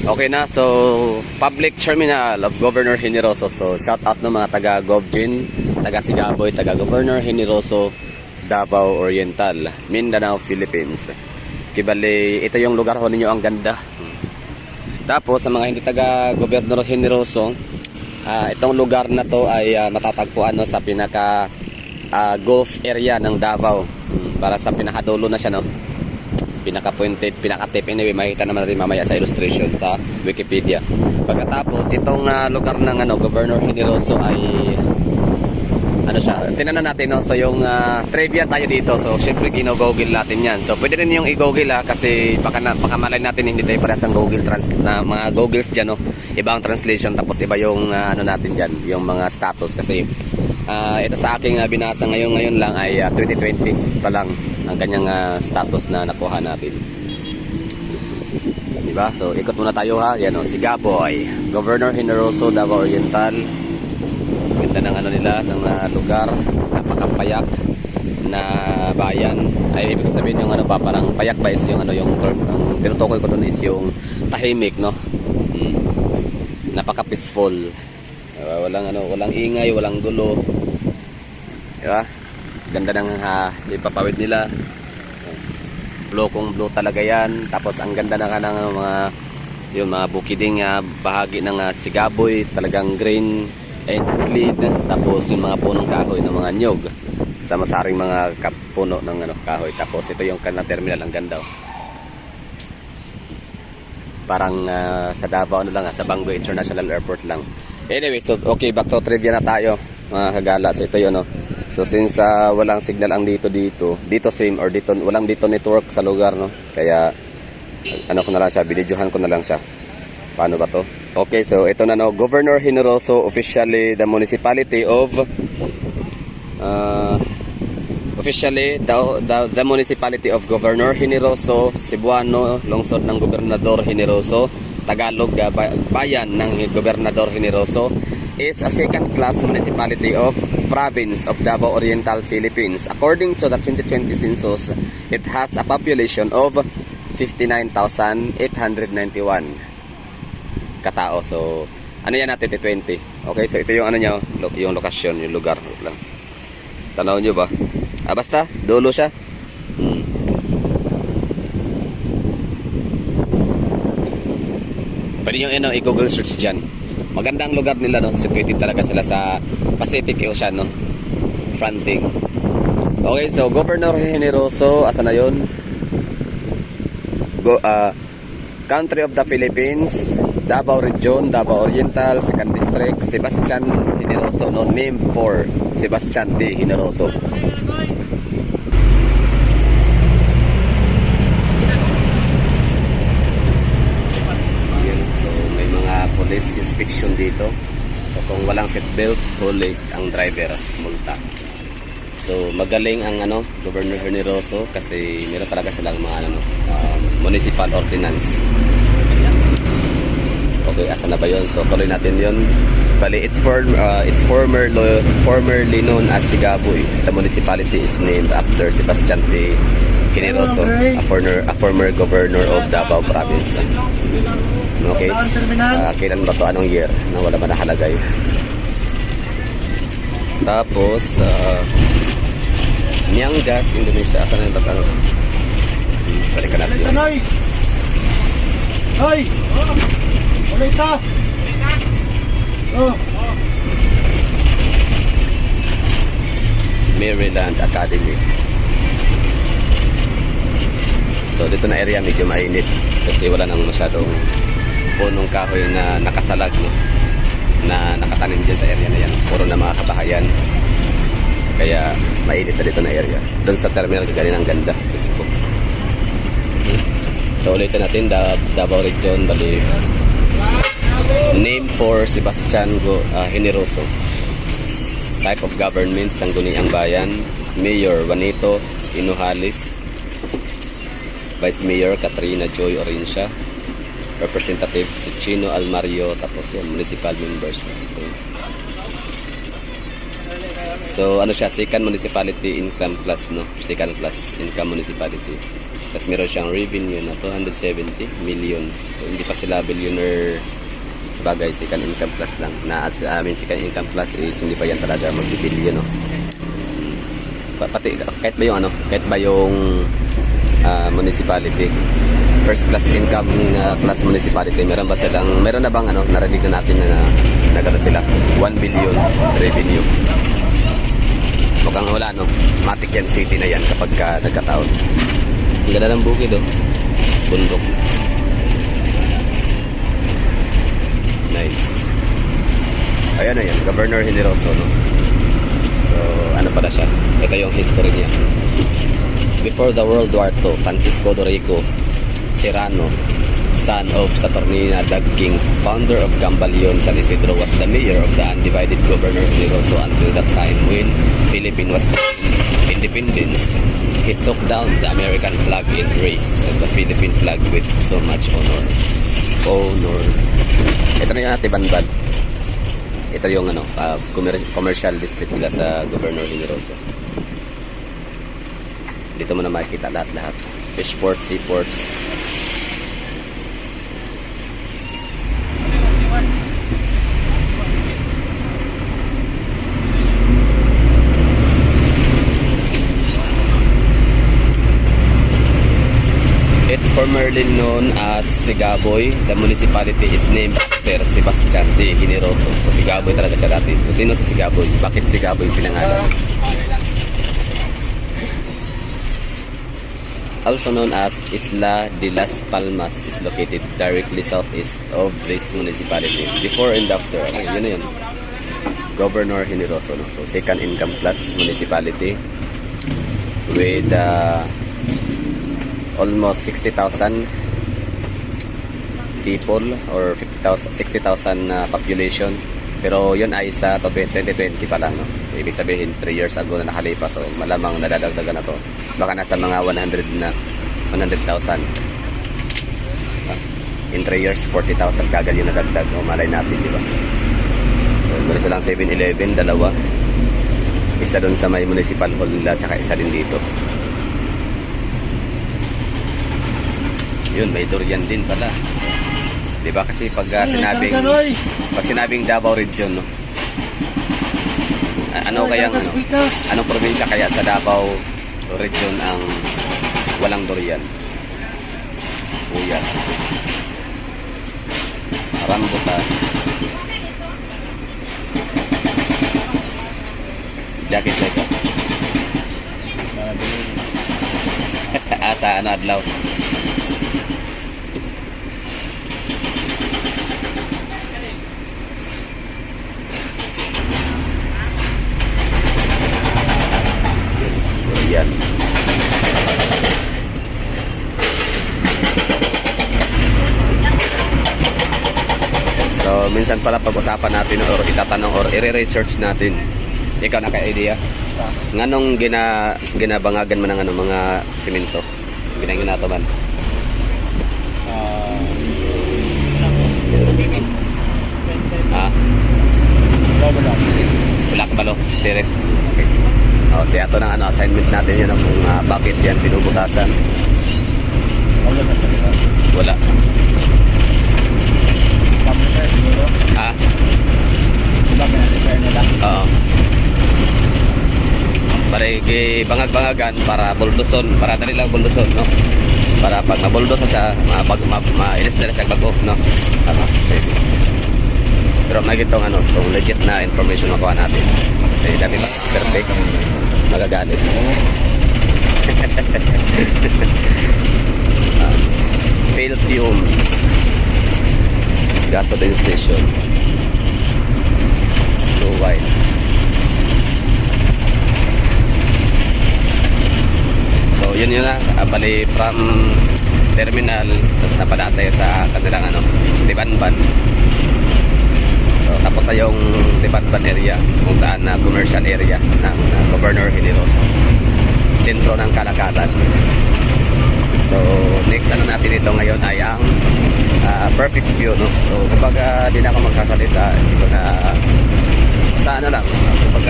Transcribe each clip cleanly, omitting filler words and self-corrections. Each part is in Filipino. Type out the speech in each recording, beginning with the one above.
Okay na, so public terminal of Governor Generoso. So shout out no mga taga Govgin, taga Sigaboy, taga Governor Generoso, Davao Oriental, Mindanao, Philippines. Kibali, ito yung lugar ho ninyo, ang ganda. Tapos sa mga hindi taga Governor Generoso, itong lugar na to ay matatagpuan no, sa pinaka Gulf area ng Davao. Para sa pinakadulo na siya no. Pinaka-pointed, pinaka-tip. Anyway, makikita naman natin mamaya sa illustration sa Wikipedia. Pagkatapos, itong lugar ng Governor Generoso ay ano siya, tinanan natin no. So yung trivia tayo dito. So syempre gino-google natin yan. So pwede rin yung i-google kasi baka malay natin hindi tayo parehas ang Google Translate na mga Googles dyan no. Iba ang translation tapos iba yung ano natin dyan, yung mga status kasi ito sa aking binasa ngayon lang ay 2020 pa lang ang kanyang status na nakuha natin. Diba? So ikot muna tayo ha. Yan o, Sigaboy, Governor Generoso, Davao Oriental. Ganda ng ano nila, ng lugar, napakapayak na bayan. Ay ibig sabihin yung ano ba, parang payak ba is yung ano, yung term, ang tinutukoy ko doon is yung tahimik no. Napaka peaceful. Walang ingay, walang gulo. Diba? Ganda ng ipapawid nila. Blue kung blue talaga yan. Tapos ang ganda ng mga bukiding bahagi ng Sigaboy, talagang green and clean. Tapos yung mga punong kahoy ng mga nyog, sama-saring mga puno ng kahoy. Tapos ito yung kanang terminal, ang ganda. Parang sa Davao sa Bangoy International Airport lang. Anyway, so okay, back to trivia na tayo mga kagala. So ito yun no. So since walang signal ang dito same or dito walang dito network sa lugar no. Kaya ano ko na lang siya, videohan ko na lang siya. Paano ba to? Okay, so ito na no, Governor Generoso, officially the municipality of the municipality of Governor Generoso, Cebuano, lungsod ng Gobernador Generoso, Tagalog, bayan ng Gobernador Generoso, is a second-class municipality of province of Davao Oriental, Philippines. According to the 2020 census, it has a population of 59,891 katao. So, ano yan natin, 20. Okay, so ito yung ano niya, yung lokasyon, yung lugar lang. Tanaw nyo ba? Basta, dulo siya. Pwede yung i-google search dyan. Magandang lugar nila no, situated talaga sila sa Pacific Ocean no, fronting. Okay, so Governor Generoso, asa na yun? Country of the Philippines, Davao Region, Davao Oriental, 2nd District, Sebastian Generoso no, named for Sebastian D. Generoso. Police inspection dito. So kung walang seatbelt, huli ang driver, multa. So magaling ang Governor Generoso kasi meron talaga silang mga municipal ordinance. Okay, asa na ba yun? So tuloy natin yun. Bali, it's formerly known as Sigaboy. The municipality is named after Sebastian T. Generoso, a former governor of Davao Province. Okay, kailan ba ito? Anong year? Na wala man nakalagay. Tapos Niangas, Indonesia. Asan na yung tatalo? Balikan natin yun. Hoy! Ulit ka! Maryland Academy. So dito na area medyo mainit kasi wala nang masyadong punong kahoy na nakasalag no, na nakatanim dyan sa area na yan. Puro na mga kabahayan. Kaya mainit na dito na area. Doon sa terminal kagaling ang ganda. Isko. So ulitin natin, Davao Region, bali name for Sebastian Generoso. Type of government, Sangguniang Bayan. Mayor Juanito Inuhalis. Vice Mayor Katrina Joy Orencia. Representative si Chino Almario. Tapos yung municipal members. Okay. So ano siya, second municipality income class no, second class income municipality. Tapos meron siyang revenue na 270 million. So hindi pa sila billionaire. Sabagay, second income plus lang. Na sa amin second income plus is hindi pa yan talaga mag-billion, no. Pati kahit ba yung kahit ba yung municipality, first class income class municipality, meron na bang narinig na natin na nagano sila 1 billion revenue? Mukhang wala, no. Matik yan city na yan kapag nagkataon. Ang ganda ng bukid, oh. Bundok. Nice. Ayan na yan, Governor Generoso, no. So, ano pala siya? Ito yung history niya. Before the World War II, Francisco Dorico Serrano, son of Saturnina King, founder of Gambaleon, San Isidro, was the mayor of the undivided Governor Generoso until the time when Philippines was independence. He took down the American flag and raised the Philippine flag with so much honor. Ito na yung Atibanban. Ito yung commercial district nila sa Governor Generoso. Dito mo na makikita lahat-lahat. Fishports, seaports. It formerly known as Sigaboy. The municipality is named after Sebastian de Generoso. So Sigaboy talaga siya dati. So sino si Sigaboy? Bakit Sigaboy pinangalan? Also known as Isla de las Palmas, is located directly southeast of this municipality. Before and after, yun na yun. Governor Generoso, no? So second income plus municipality with almost 60,000 people or 60,000 population. Pero yun ay sa 2020 pa lang, no? Ibig sabihin 3 years ago na nakalipas. So malamang nadadagdagan na to. Baka nasa mga 100,000. In 3 years, 40,000 kagad yung nadagdag. O malay natin, di ba? So meron silang 7-Eleven, dalawa. Isa doon sa may municipal hall nila, tsaka isa din dito. Yun, may durian din pala. Di ba kasi pag sinabing Davao Region, no? Anong probinsya kaya sa Davao Region ang walang durian? Uyan, rambutan, jacket like asa adlaw. Yan. So, minsan pala pag-usapan natin or itatanong or i-research natin. Ikaw naka-idea? Nganong ginabangagan man ng mga simento? Ginataman? Wala ka balo? Sirit? Okay. Siya ito ng assignment natin yun kung bakit yan pinubutasan. Wala. Oo. Para bangag-bangagan para bulduson, para dali lang bulduson, no? Para pag nabuldos siya, ma-ilis na siya bago, no? Pero magitong itong legit na information makuha natin. Kasi dati ba perfect, magagalit. Failed fumes, gasoline station, blue white. So yun na, bali from terminal, tapos napadaan tayo sa kanilang Tibanban. So tapos na yung Tibanban area, kung saan na commercial area ng Governor Generoso, sentro ng kalakadan. So next natin ito ngayon ay ang perfect view, no? So kapag di na ako magkasalita, hindi ko na sa lang, kapag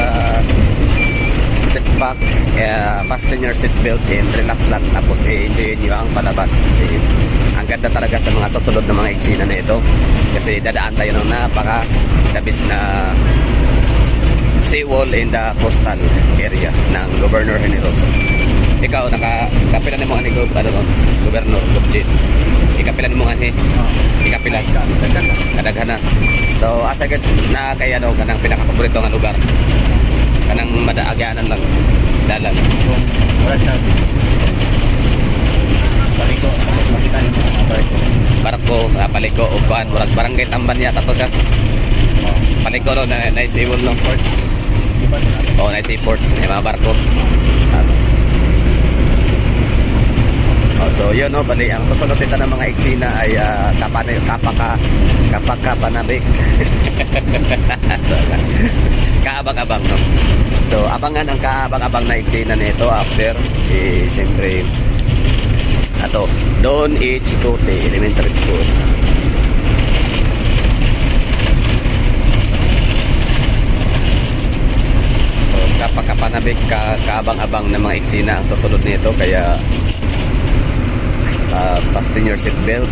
back, fasten your seatbelt and relax lang. Tapos i-enjoy nyo ang palabas. Kasi ang ganda talaga sa mga susunod na mga eksena na ito. Kasi dadaan tayo ng napaka-tabis na seawall in the coastal area ng Governor Generoso. Ikaw, kapila ni mga ni Governor Gobjin. Ikapilan mo nga ni ikapilan kadaghan na. So asa gid na kay ano kanang pinakapaborito nga lugar, kanang madaagyanan lang dalan Wala siya. Paliko. Tapos makita niyo mga paliko. Barko, Paliko o kuan murag barangay Tamban yata to siya. Paliko no na seawall no port. Oh, na seaport may mga barko. So yun no, bali ang susunod nito ng mga eksena ay kapaka-panabik. Kaabang-abang no. So abangan ang kaabang-abang na eksena nito after siyempre ato Don E. Chicote Elementary School. So kapaka-panabik, kaabang-abang na mga eksena ang susunod nito, kaya fasten your seatbelt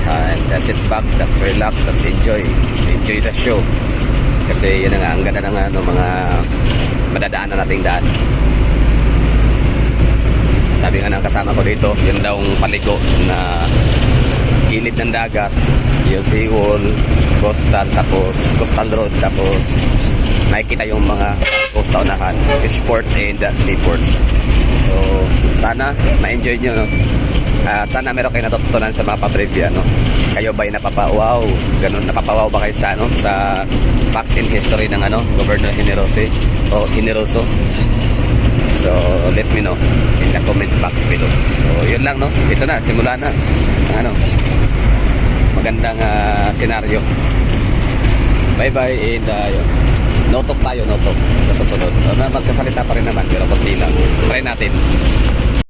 and sit back, just relax, just enjoy the show. Kasi yun na nga, ang ganda ng mga madadaanan nating daan. Sabi nga ng kasama ko dito, yun daw ang Paliko na gilid ng dagat, yung seawall, coastal road, tapos nakikita yung mga sa unahan, sports and seaports. So sana ma-enjoy nyo, no? At sana meron kayo natutunan sa mga pabrevia, no? Kayo ba'y napapawaw? Ganun, napapawaw ba kayo sa, sa facts and history ng Governor Generoso? So, let me know in the comment box below. So, yun lang, no? Ito na, simula na. Magandang senaryo. Bye-bye and yun. Notok tayo, notok sa susunod. Magkasalita pa rin naman, pero konti lang. Try natin.